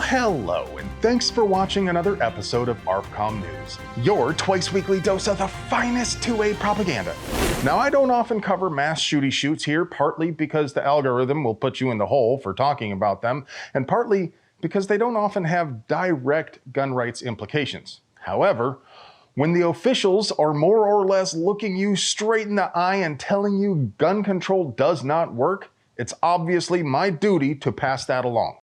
hello, and thanks for watching another episode of ARFCOM News, your twice-weekly dose of the finest 2A propaganda. Now, I don't often cover mass shooty shoots here, partly because the algorithm will put you in the hole for talking about them, and partly because they don't often have direct gun rights implications. However, when the officials are more or less looking you straight in the eye and telling you gun control does not work, it's obviously my duty to pass that along.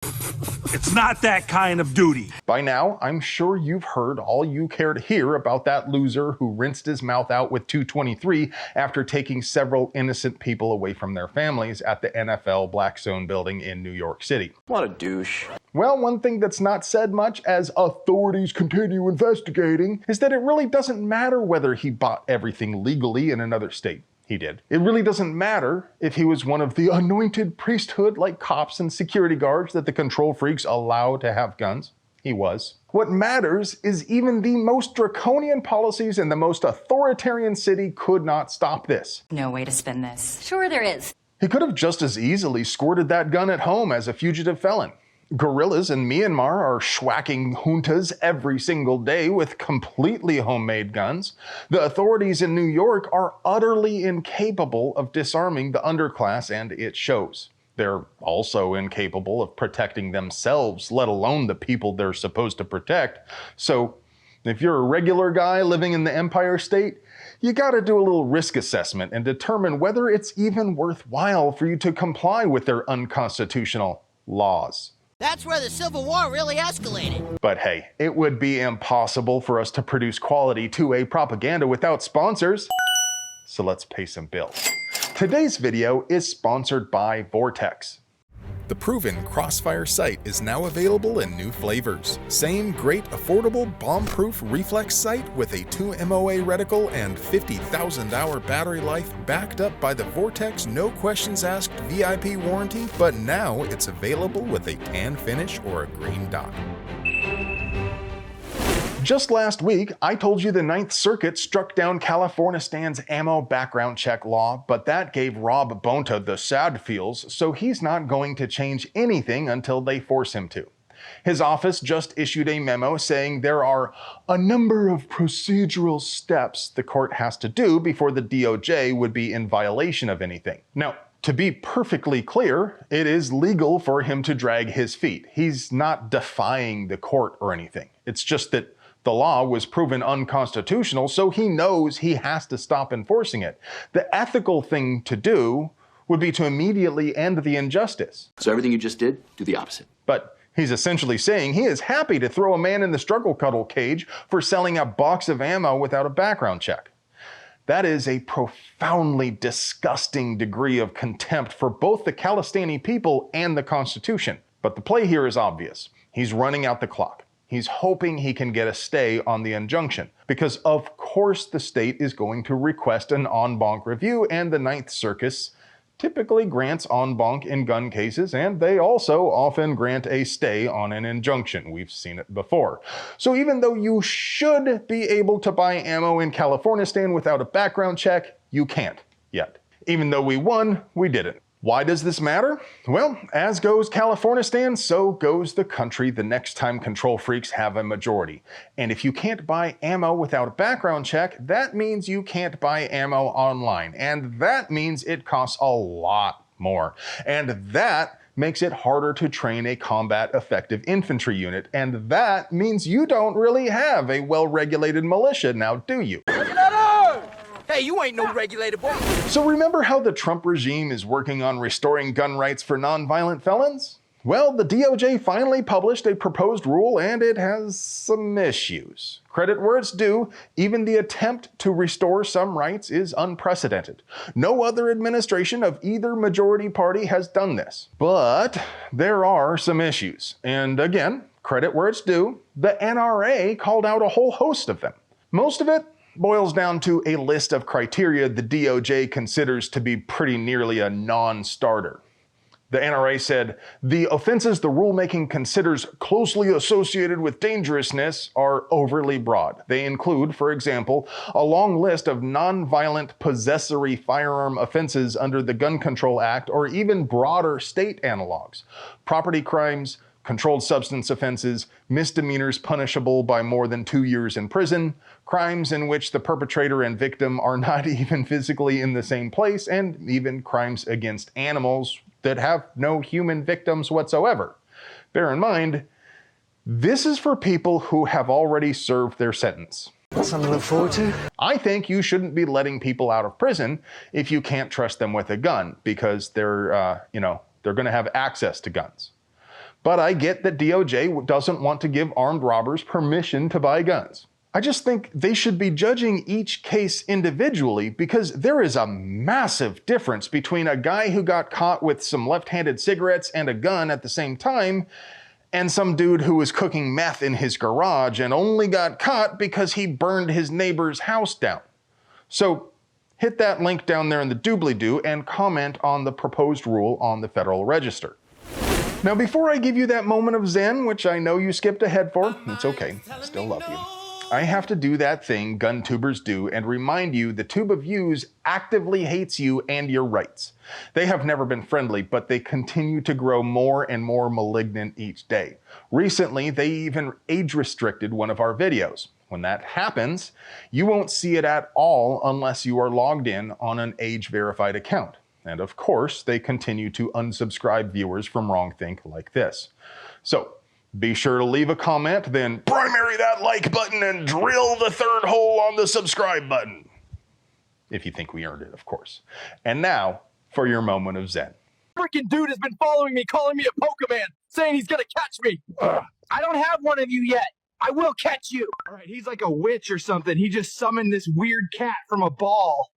It's not that kind of duty. By now, I'm sure you've heard all you care to hear about that loser who rinsed his mouth out with 223 after taking several innocent people away from their families at the NFL Black Zone building in New York City. What a douche. Well, one thing that's not said much as authorities continue investigating is that it really doesn't matter whether he bought everything legally in another state. He did. It really doesn't matter if he was one of the anointed priesthood like cops and security guards that the control freaks allow to have guns. He was. What matters is even the most draconian policies in the most authoritarian city could not stop this. No way to spin this. Sure there is. He could have just as easily squirted that gun at home as a fugitive felon. Guerrillas in Myanmar are schwacking juntas every single day with completely homemade guns. The authorities in New York are utterly incapable of disarming the underclass, and it shows. They're also incapable of protecting themselves, let alone the people they're supposed to protect. So, if you're a regular guy living in the Empire State, you gotta do a little risk assessment and determine whether it's even worthwhile for you to comply with their unconstitutional laws. That's where the Civil War really escalated. But hey, it would be impossible for us to produce quality 2A propaganda without sponsors. So let's pay some bills. Today's video is sponsored by Vortex. The proven Crossfire sight is now available in new flavors. Same great, affordable, bomb-proof reflex sight with a 2 MOA reticle and 50,000 hour battery life backed up by the Vortex no questions asked VIP warranty, but now it's available with a tan finish or a green dot. Just last week, I told you the Ninth Circuit struck down Californistan's ammo background check law, but that gave Rob Bonta the sad feels, so he's not going to change anything until they force him to. His office just issued a memo saying there are a number of procedural steps the court has to do before the DOJ would be in violation of anything. Now, to be perfectly clear, it is legal for him to drag his feet. He's not defying the court or anything. It's just that the law was proven unconstitutional, so he knows he has to stop enforcing it. The ethical thing to do would be to immediately end the injustice. So everything you just did, do the opposite. But he's essentially saying he is happy to throw a man in the struggle cuddle cage for selling a box of ammo without a background check. That is a profoundly disgusting degree of contempt for both the Calistani people and the Constitution. But the play here is obvious. He's running out the clock. He's hoping he can get a stay on the injunction, because of course the state is going to request an en banc review, and the Ninth Circuit typically grants en banc in gun cases, and they also often grant a stay on an injunction. We've seen it before. So even though you should be able to buy ammo in Californistan without a background check, you can't yet. Even though we won, we didn't. Why does this matter? Well, as goes Californistan, so goes the country the next time control freaks have a majority. And if you can't buy ammo without a background check, that means you can't buy ammo online. And that means it costs a lot more. And that makes it harder to train a combat effective infantry unit. And that means you don't really have a well-regulated militia now, do you? Hey, you ain't no regulated boy. So remember how the Trump regime is working on restoring gun rights for nonviolent felons? Well, the DOJ finally published a proposed rule, and it has some issues. Credit where it's due, even the attempt to restore some rights is unprecedented. No other administration of either majority party has done this. But there are some issues. And again, credit where it's due, the NRA called out a whole host of them. Most of it boils down to a list of criteria the DOJ considers to be pretty nearly a non-starter. The NRA said, the offenses the rulemaking considers closely associated with dangerousness are overly broad. They include, for example, a long list of non-violent possessory firearm offenses under the Gun Control Act or even broader state analogs. Property crimes, controlled substance offenses, misdemeanors punishable by more than 2 years in prison, crimes in which the perpetrator and victim are not even physically in the same place, and even crimes against animals that have no human victims whatsoever. Bear in mind, this is for people who have already served their sentence. Something to look forward to? I think you shouldn't be letting people out of prison if you can't trust them with a gun, because they're going to have access to guns. But I get that DOJ doesn't want to give armed robbers permission to buy guns. I just think they should be judging each case individually, because there is a massive difference between a guy who got caught with some left-handed cigarettes and a gun at the same time and some dude who was cooking meth in his garage and only got caught because he burned his neighbor's house down. So hit that link down there in the doobly-doo and comment on the proposed rule on the Federal Register. Now, before I give you that moment of zen, which I know you skipped ahead for, it's okay, I still love you, I have to do that thing gun tubers do and remind you the tube of yous actively hates you and your rights. They have never been friendly, but they continue to grow more and more malignant each day. Recently, they even age restricted one of our videos. When that happens, you won't see it at all unless you are logged in on an age-verified account. And of course, they continue to unsubscribe viewers from wrongthink like this. So, be sure to leave a comment, then primary that like button and drill the third hole on the subscribe button. If you think we earned it, of course. And now, for your moment of zen. Freaking dude has been following me, calling me a Pokemon, saying he's gonna catch me. I don't have one of you yet. I will catch you. All right, he's like a witch or something. He just summoned this weird cat from a ball.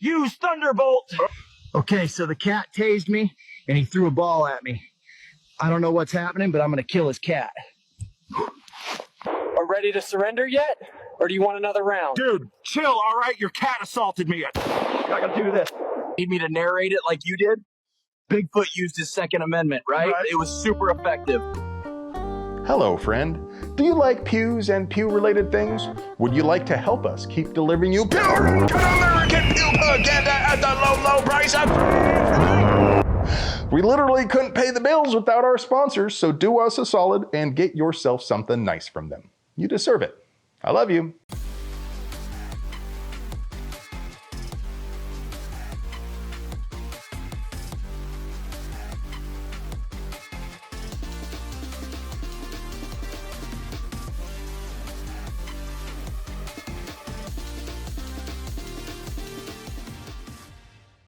Use Thunderbolt. Okay, so the cat tased me, and he threw a ball at me. I don't know what's happening, but I'm gonna kill his cat. Are ready to surrender yet? Or do you want another round? Dude, chill, all right? Your cat assaulted me. I gotta do this. Need me to narrate it like you did? Bigfoot used his Second Amendment, right? It was super effective. Hello, friend. Do you like pews and pew-related things? Would you like to help us keep delivering you pure American pew propaganda at the low, low price of... We literally couldn't pay the bills without our sponsors, so do us a solid and get yourself something nice from them. You deserve it. I love you.